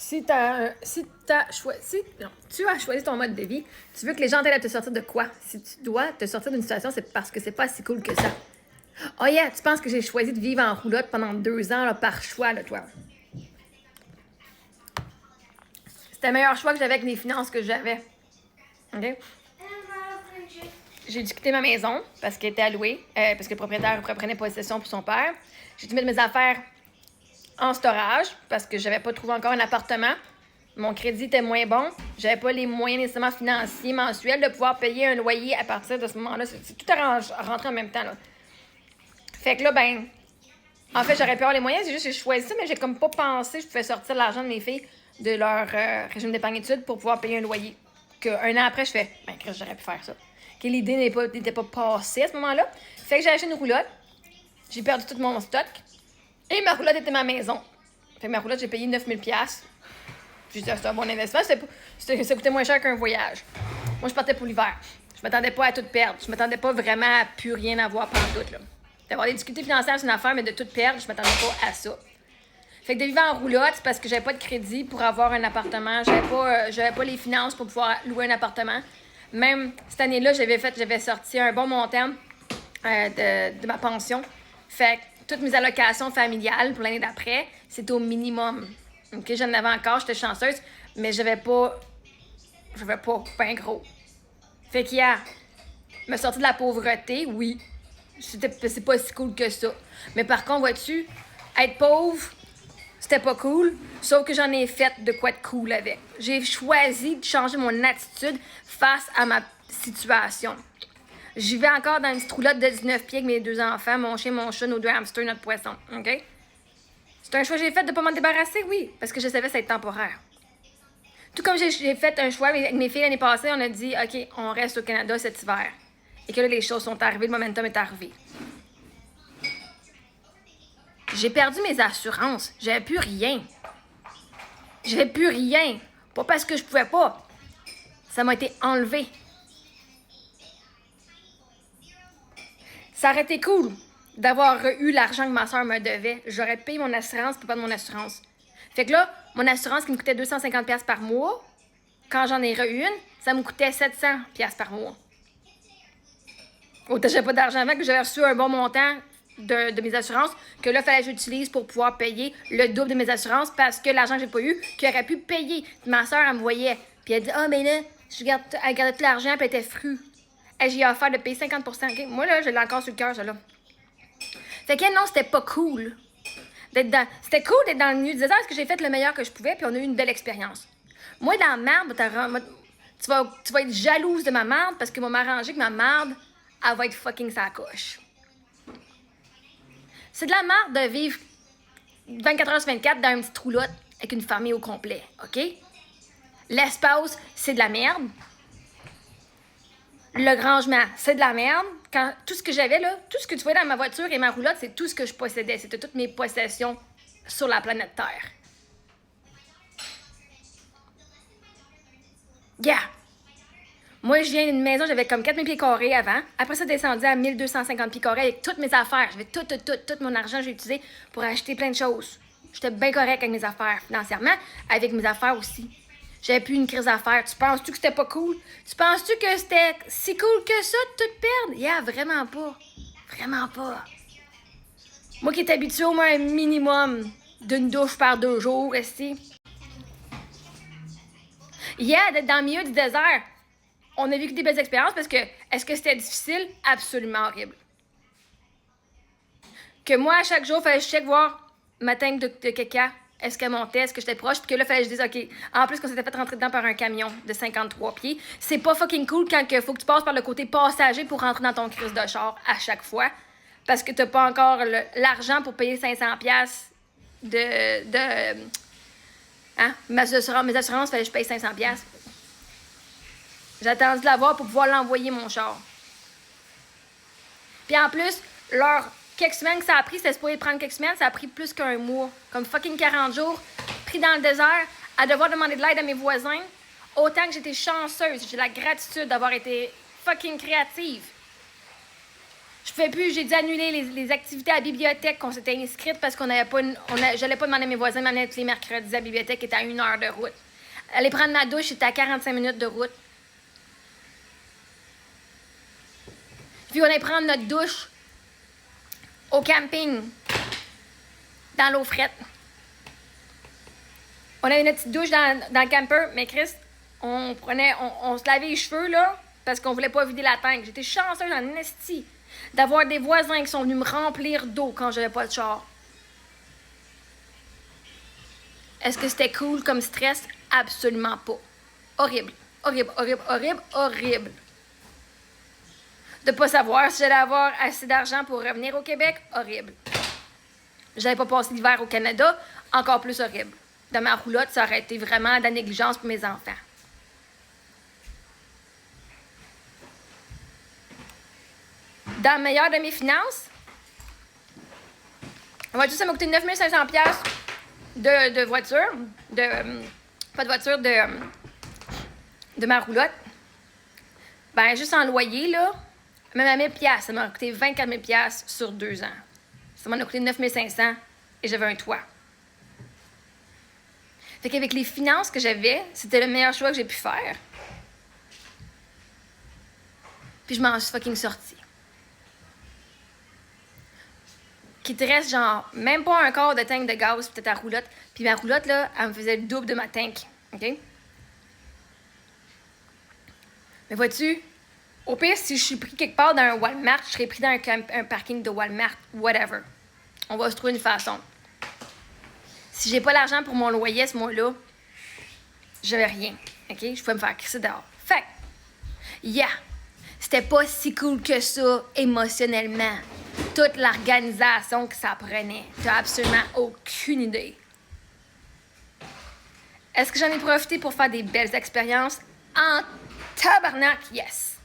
tu as choisi ton mode de vie, tu veux que les gens t'aident à te sortir de quoi? Si tu dois te sortir d'une situation, c'est parce que c'est pas si cool que ça. Oh yeah, tu penses que j'ai choisi de vivre en roulotte pendant 2 ans là, par choix, là, toi? C'était le meilleur choix que j'avais avec les finances que j'avais. OK? J'ai dû quitter ma maison parce qu'elle était allouée, parce que le propriétaire reprenait possession pour son père. J'ai dû mettre mes affaires en storage parce que j'avais pas trouvé encore un appartement. Mon crédit était moins bon. J'avais pas les moyens nécessairement financiers mensuels de pouvoir payer un loyer à partir de ce moment-là. C'est tout rentré en même temps, là. Fait que là, ben, en fait, j'aurais pu avoir les moyens. C'est juste que j'ai choisi ça, mais j'ai comme pas pensé que je pouvais sortir l'argent de mes filles de leur régime d'épargne études pour pouvoir payer un loyer. Un an après, je fais, ben, Chris, j'aurais pu faire ça. Que l'idée n'était pas passée à ce moment-là. Fait que j'ai acheté une roulotte. J'ai perdu tout mon stock. Et ma roulotte était ma maison. Fait que ma roulotte, j'ai payé 9000$. J'ai dit, c'est un bon investissement. Ça coûtait moins cher qu'un voyage. Moi, je partais pour l'hiver. Je m'attendais pas à tout perdre. Je m'attendais pas vraiment à plus rien avoir pantoute, là. D'avoir des difficultés financières, c'est une affaire, mais de tout perdre, je m'attendais pas à ça. Fait que de vivre en roulotte, c'est parce que j'avais pas de crédit pour avoir un appartement. J'avais pas les finances pour pouvoir louer un appartement. Même cette année-là, j'avais sorti un bon montant de ma pension. Fait que toutes mes allocations familiales pour l'année d'après, c'était au minimum. OK, j'en avais encore, j'étais chanceuse, mais j'avais pas ben gros. Fait qu'hier, me sortir de la pauvreté, oui. C'est pas si cool que ça. Mais par contre, vois-tu, être pauvre, c'était pas cool, sauf que j'en ai fait de quoi de cool avec. J'ai choisi de changer mon attitude face à ma situation. J'y vais encore dans une petite roulotte de 19 pieds avec mes 2 enfants, mon chien, mon chat, nos 2 hamsters, notre poisson. OK? C'est un choix que j'ai fait de pas m'en débarrasser, oui, parce que je savais que ça allait être temporaire. Tout comme j'ai fait un choix avec mes filles l'année passée, on a dit, OK, on reste au Canada cet hiver. Et que là, les choses sont arrivées, le momentum est arrivé. J'ai perdu mes assurances. J'avais plus rien. J'avais plus rien. Pas parce que je pouvais pas. Ça m'a été enlevé. Ça aurait été cool d'avoir eu l'argent que ma soeur me devait. J'aurais payé mon assurance puis pas de mon assurance. Fait que là, mon assurance qui me coûtait 250$ par mois, quand j'en ai eu une, ça me coûtait 700$ par mois. Autant j'avais pas d'argent avant que j'avais reçu un bon montant de mes assurances, que là, il fallait que j'utilise pour pouvoir payer le double de mes assurances parce que l'argent que j'ai pas eu, qu'il aurait pu payer. Puis ma soeur, elle me voyait. Puis elle dit, ah, mais là, elle gardait tout l'argent, puis elle était frue. J'ai offert de payer 50%. Okay? Moi, là, je l'ai encore sur le cœur, ça, là. Fait que non, c'était pas cool. C'était cool d'être dans le milieu du désert parce que j'ai fait le meilleur que je pouvais, puis on a eu une belle expérience. Moi, dans la merde, tu vas être jalouse de ma merde parce que moi, m'arranger que ma merde, elle va être fucking sa coche. C'est de la merde de vivre 24h/24 dans une petite roulotte avec une famille au complet, OK? L'espace, c'est de la merde. Le rangement, c'est de la merde. Tout ce que j'avais, là, tout ce que tu voyais dans ma voiture et ma roulotte, c'est tout ce que je possédais. C'était toutes mes possessions sur la planète Terre. Yeah! Moi, je viens d'une maison, j'avais comme 4000 pieds carrés avant. Après ça, descendu à 1250 pieds carrés avec toutes mes affaires. J'avais tout mon argent, j'ai utilisé pour acheter plein de choses. J'étais bien correct avec mes affaires financièrement, avec mes affaires aussi. J'avais plus une crise d'affaires. Tu penses-tu que c'était pas cool? Tu penses-tu que c'était si cool que ça de tout perdre? Yeah, vraiment pas. Vraiment pas. Moi qui est habitué au moins un minimum d'une douche par 2 jours, ici. Yeah, d'être dans le milieu du désert. On a vécu des belles expériences parce que, est-ce que c'était difficile? Absolument horrible. Que moi, à chaque jour, il fallait que je check voir ma tank de caca. Est-ce qu'elle montait? Est-ce que j'étais proche? Puis que là, il fallait que je dise, OK, en plus qu'on s'était fait rentrer dedans par un camion de 53 pieds, c'est pas fucking cool quand il faut que tu passes par le côté passager pour rentrer dans ton crise de char à chaque fois. Parce que t'as pas encore l'argent pour payer 500$ mes assurances, fallait que je paye 500$. J'ai attendu de l'avoir pour pouvoir l'envoyer, mon char. Puis en plus, leur quelques semaines que ça a pris, c'était supposé prendre quelques semaines, ça a pris plus qu'un mois. Comme fucking 40 jours, pris dans le désert, à devoir demander de l'aide à mes voisins. Autant que j'étais chanceuse, j'ai la gratitude d'avoir été fucking créative. Je pouvais plus, j'ai dû annuler les activités à la bibliothèque qu'on s'était inscrites parce qu'on n'avait pas, j'allais pas demander à mes voisins de m'amener tous les mercredis à la bibliothèque qui était à 1 heure de route. Aller prendre ma douche, c'était à 45 minutes de route. Puis on allait prendre notre douche au camping, dans l'eau frette. On avait notre petite douche dans le camper, mais Chris, on se lavait les cheveux, là, parce qu'on voulait pas vider la tank. J'étais chanceuse en esti d'avoir des voisins qui sont venus me remplir d'eau quand j'avais pas de char. Est-ce que c'était cool comme stress? Absolument pas. Horrible. Horrible, horrible, horrible, horrible. De pas savoir si j'allais avoir assez d'argent pour revenir au Québec? Horrible. J'avais pas passé l'hiver au Canada? Encore plus horrible. Dans ma roulotte, ça aurait été vraiment de la négligence pour mes enfants. Dans le meilleur de mes finances, ça m'a coûté 9 500$ de voiture, pas de voiture, de ma roulotte. Ben, juste en loyer, là, même à 1000$, ça m'a coûté 24 000$ sur 2 ans. Ça m'en a coûté 9 500$ et j'avais un toit. Fait qu'avec les finances que j'avais, c'était le meilleur choix que j'ai pu faire. Puis je m'en suis fucking sortie. Qu'il te reste genre même pas un quart de tank de gaz peut-être à roulotte. Puis ma roulotte, là, elle me faisait le double de ma tank. OK? Mais vois-tu, au pire, si je suis pris quelque part dans un Walmart, je serais pris dans un parking de Walmart, whatever. On va se trouver une façon. Si j'ai pas l'argent pour mon loyer ce mois-là, j'avais rien. OK? Je pouvais me faire crisser dehors. Fait que, yeah! C'était pas si cool que ça émotionnellement. Toute l'organisation que ça prenait. T'as absolument aucune idée. Est-ce que j'en ai profité pour faire des belles expériences? En tabarnak, yes!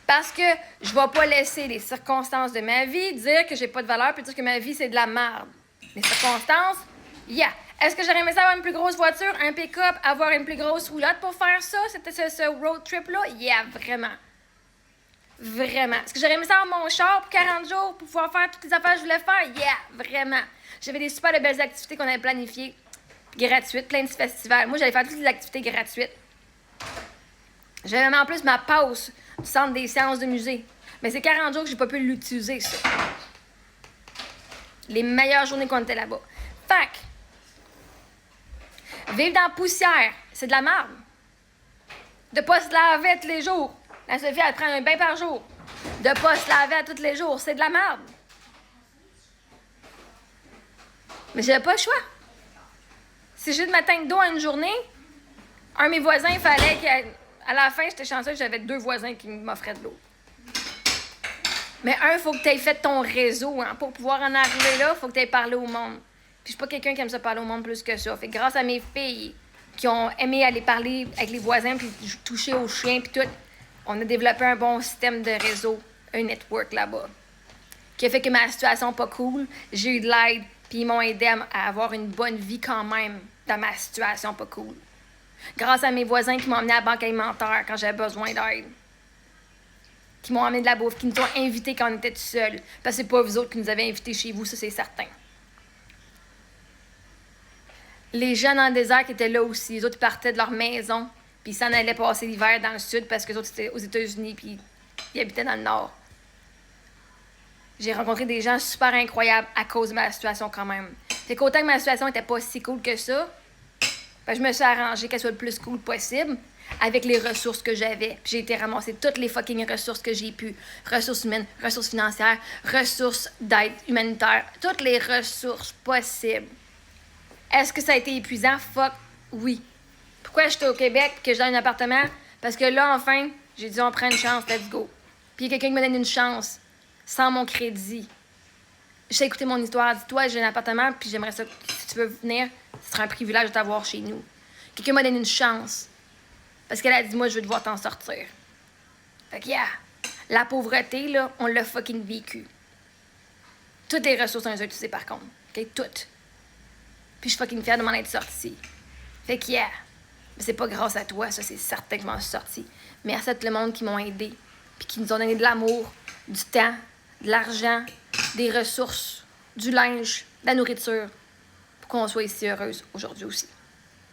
Parce que je vais pas laisser les circonstances de ma vie dire que j'ai pas de valeur puis dire que ma vie, c'est de la merde. Les circonstances, yeah! Est-ce que j'aurais aimé ça avoir une plus grosse voiture, un pick-up, avoir une plus grosse roulotte pour faire ça? C'était ce road trip-là? Yeah, vraiment. Vraiment. Est-ce que j'aurais aimé ça avoir mon char pour 40 jours pour pouvoir faire toutes les affaires que je voulais faire? Yeah, vraiment. J'avais des super de belles activités qu'on avait planifiées, gratuites, plein de festivals. Moi, j'allais faire toutes les activités gratuites. J'avais même en plus ma pause du centre des séances de musée. Mais c'est 40 jours que j'ai pas pu l'utiliser, ça. Les meilleures journées qu'on était là-bas. Fait que, vivre dans la poussière, c'est de la merde. De pas se laver tous les jours. La Sophie, elle prend un bain par jour. De pas se laver à tous les jours, c'est de la merde. Mais j'avais pas le choix. Si j'ai de ma tank d'eau à une journée, un de mes voisins, il fallait qu'à la fin, j'étais chanceuse, j'avais 2 voisins qui m'offraient de l'eau. Mais il faut que tu aies fait ton réseau. Hein. Pour pouvoir en arriver là, il faut que tu aies parlé au monde. Puis je suis pas quelqu'un qui aime ça parler au monde plus que ça. Fait que grâce à mes filles qui ont aimé aller parler avec les voisins puis toucher aux chiens puis tout, on a développé un bon système de réseau, un network là-bas, qui a fait que ma situation n'est pas cool. J'ai eu de l'aide, puis ils m'ont aidé à avoir une bonne vie quand même dans ma situation pas cool. Grâce à mes voisins qui m'ont emmené à la banque alimentaire quand j'avais besoin d'aide. Qui m'ont emmené de la bouffe, qui nous ont invités quand on était tout seuls. Parce que c'est pas vous autres qui nous avez invités chez vous, ça c'est certain. Les gens dans le désert qui étaient là aussi, les autres ils partaient de leur maison. Puis ils s'en allaient passer l'hiver dans le sud parce que les autres étaient aux États-Unis puis ils habitaient dans le nord. J'ai rencontré des gens super incroyables à cause de ma situation quand même. Fait qu'autant que ma situation était pas si cool que ça, ben je me suis arrangée qu'elle soit le plus cool possible avec les ressources que j'avais. Puis j'ai été ramasser toutes les fucking ressources que j'ai pu. Ressources humaines, ressources financières, ressources d'aide humanitaire, toutes les ressources possibles. Est-ce que ça a été épuisant? Fuck, oui. Pourquoi j'étais au Québec et que j'ai un appartement? Parce que là, enfin, j'ai dit, on prend une chance, let's go. Puis il y a quelqu'un qui me donne une chance, sans mon crédit. J'ai écouté mon histoire, dis-toi, j'ai un appartement, puis j'aimerais ça, si tu veux venir, ce sera un privilège de t'avoir chez nous. Quelqu'un m'a donné une chance. Parce qu'elle a dit, moi, je veux devoir t'en sortir. Fait que, yeah, la pauvreté, là, on l'a fucking vécu. Toutes les ressources, on les a utilisées, par contre. OK? Toutes. Puis je suis fucking fière de m'en être sortie. Fait que, yeah. Mais c'est pas grâce à toi, ça, c'est certain que je m'en suis sortie. Merci à tout le monde qui m'ont aidé, puis qui nous ont donné de l'amour, du temps, de l'argent, des ressources, du linge, de la nourriture, pour qu'on soit ici heureuse aujourd'hui aussi.